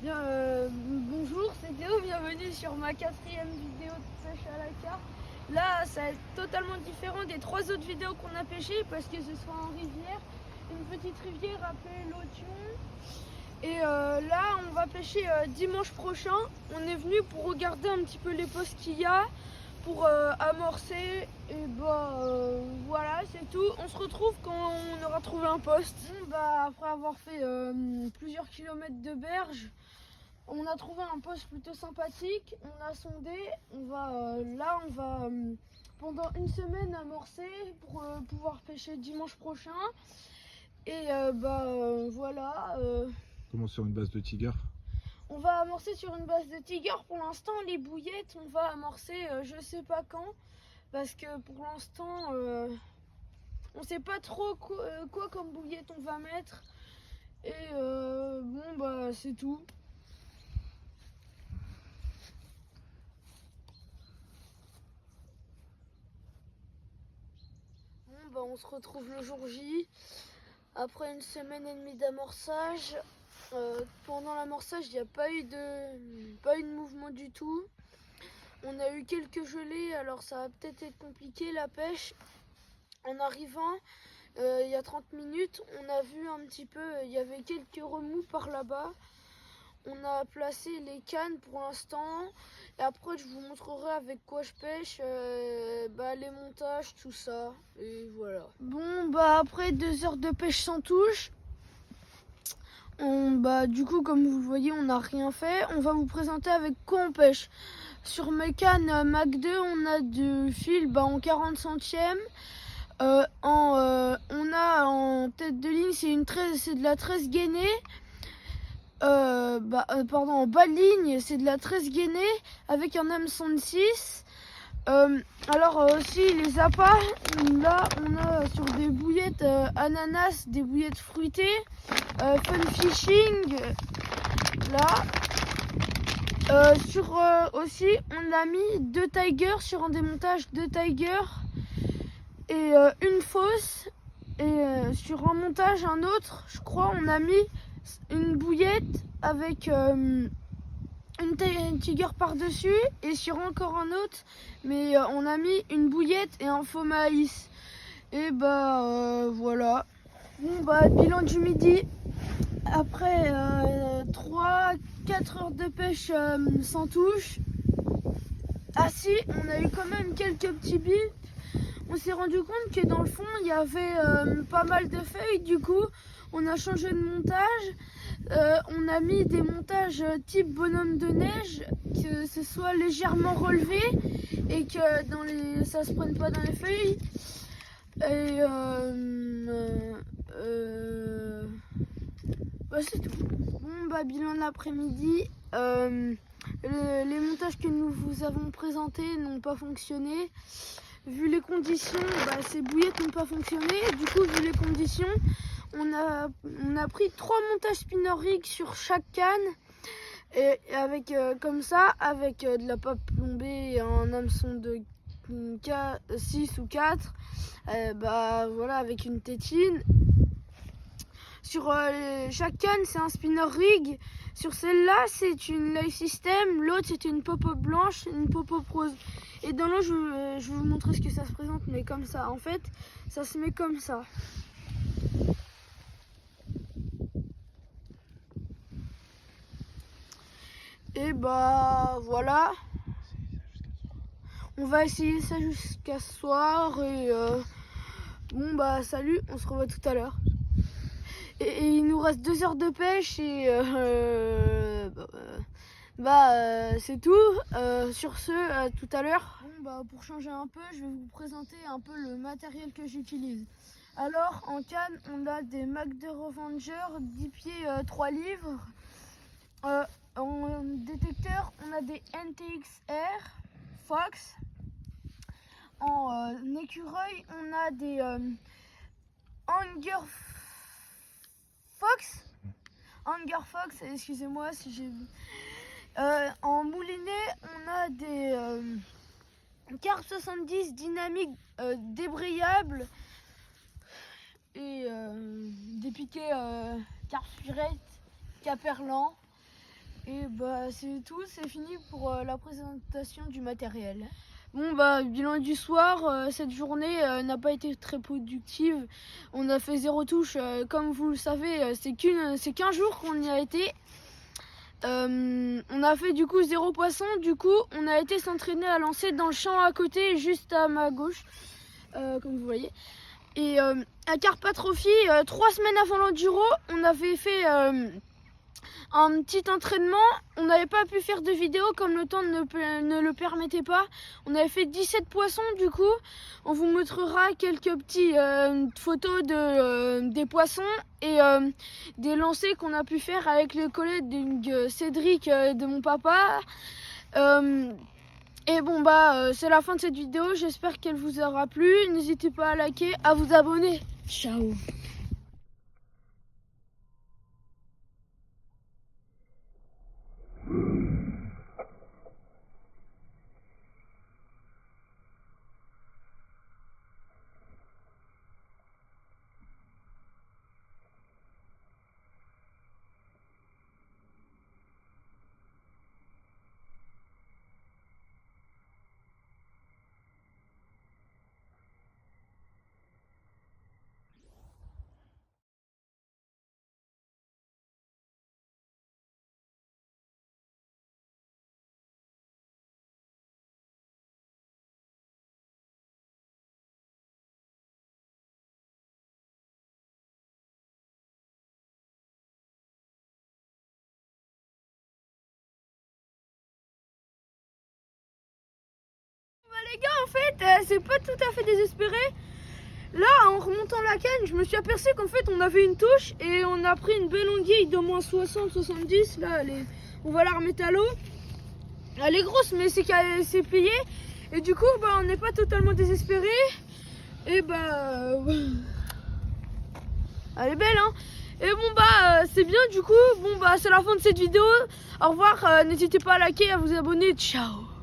Bien, bonjour, c'est Théo, bienvenue sur ma 4e vidéo de pêche à la carpe. Là, ça va être totalement différent des 3 autres vidéos qu'on a pêchées parce que ce sera en rivière, une petite rivière appelée l'Othion. Et là, on va pêcher dimanche prochain. On est venu pour regarder un petit peu les postes qu'il y a, pour amorcer. Et voilà, c'est tout. On se retrouve quand on aura trouvé un poste. Bon, après avoir fait plusieurs kilomètres de berge, on a trouvé un poste plutôt sympathique, on a sondé, on va pendant une semaine amorcer pour pouvoir pêcher dimanche prochain. Et voilà. Comment sur une base de tigre? On va amorcer sur une base de tigre. Pour l'instant, les bouillettes, on va amorcer je sais pas quand, parce que pour l'instant, on sait pas trop quoi comme bouillette on va mettre. Et c'est tout. On se retrouve le jour J, après une semaine et demie d'amorçage. Pendant l'amorçage, il n'y a pas eu de mouvement du tout. On a eu quelques gelées, alors ça va peut-être être compliqué la pêche. En arrivant, il y a 30 minutes, on a vu un petit peu, il y avait quelques remous par là-bas. On a placé les cannes pour l'instant. Et après, je vous montrerai avec quoi je pêche, les montages, tout ça. Et voilà. Bon, après 2 heures de pêche sans touche, du coup, comme vous le voyez, on n'a rien fait. On va vous présenter avec quoi on pêche. Sur mes cannes Mac 2, on a du fil en 40 centièmes. On a en tête de ligne, c'est de la 13 gainée. En bas de ligne, c'est de la 13 gainée avec un hameçon de 6. Aussi les appâts, là on a sur des bouillettes ananas, des bouillettes fruitées, fun fishing, là. Aussi on a mis 2 tigers sur un démontage, 2 tigers et une fausse. Et sur un montage, un autre, je crois, on a mis une bouillette avec une tigre par-dessus, et sur encore un autre, mais on a mis une bouillette et un faux maïs. Et voilà. Bilan du midi. Après 3-4 heures de pêche sans touche. Ah si, on a eu quand même quelques petits bips. On s'est rendu compte que dans le fond, il y avait pas mal de feuilles. Du coup, on a changé de montage. On a mis des montages type bonhomme de neige, que ce soit légèrement relevé et que ça se prenne pas dans les feuilles. Et c'est tout. Bilan de l'après-midi. Les montages que nous vous avons présentés n'ont pas fonctionné. Vu les conditions, ces bouillettes n'ont pas fonctionné. Du coup, vu les conditions, on a pris 3 montages spinner rig sur chaque canne. Et avec comme ça, avec de la pâte plombée et un hameçon de 6 ou 4. Voilà, avec une tétine. Sur chaque canne, c'est un spinner rig. Sur celle-là, c'est une live system. L'autre, c'est une pop-up blanche, une pop-up rose. Et dans l'eau, je vais vous montrer ce que ça se présente, mais comme ça. En fait, ça se met comme ça. Et voilà. On va essayer ça jusqu'à ce soir. Et salut, on se revoit tout à l'heure. Et il nous reste 2 heures de pêche et c'est tout. Sur ce, tout à l'heure. Pour changer un peu, je vais vous présenter un peu le matériel que j'utilise. Alors, en canne, on a des Mac 2 Revenger 10 pieds 3 livres. En détecteur, on a des NTXR Fox. En écureuil, on a des Hanger Fox, excusez-moi si j'ai vu. En moulinet, on a des Carp 70 dynamique débrayables et des piquets Carp Pirate Caperlan. Et bah c'est tout, c'est fini pour la présentation du matériel. Bon bah bilan du soir, cette journée n'a pas été très productive. On a fait 0 touche, comme vous le savez, c'est qu'un jour qu'on y a été. On a fait du coup 0 poisson, du coup on a été s'entraîner à lancer dans le champ à côté, juste à ma gauche, comme vous voyez. Et à Carpath Trophy, 3 semaines avant l'enduro, on avait fait un petit entraînement. On n'avait pas pu faire de vidéo comme le temps ne le permettait pas. On avait fait 17 poissons du coup. On vous montrera quelques petites photos des poissons et des lancers qu'on a pu faire avec le collègue Cédric de mon papa. Et bon bah c'est la fin de cette vidéo, j'espère qu'elle vous aura plu. N'hésitez pas à liker, à vous abonner. Ciao. Les gars, en fait, c'est pas tout à fait désespéré. Là, en remontant la canne, je me suis aperçu qu'en fait, on avait une touche et on a pris une belle anguille d'au moins 60-70. Là, on va la remettre à l'eau. Elle est grosse, mais c'est plié. Et du coup, bah, on n'est pas totalement désespéré. Et bah, elle est belle, hein. Et bon bah, c'est bien du coup. Bon bah, c'est la fin de cette vidéo. Au revoir. N'hésitez pas à liker, à vous abonner. Ciao.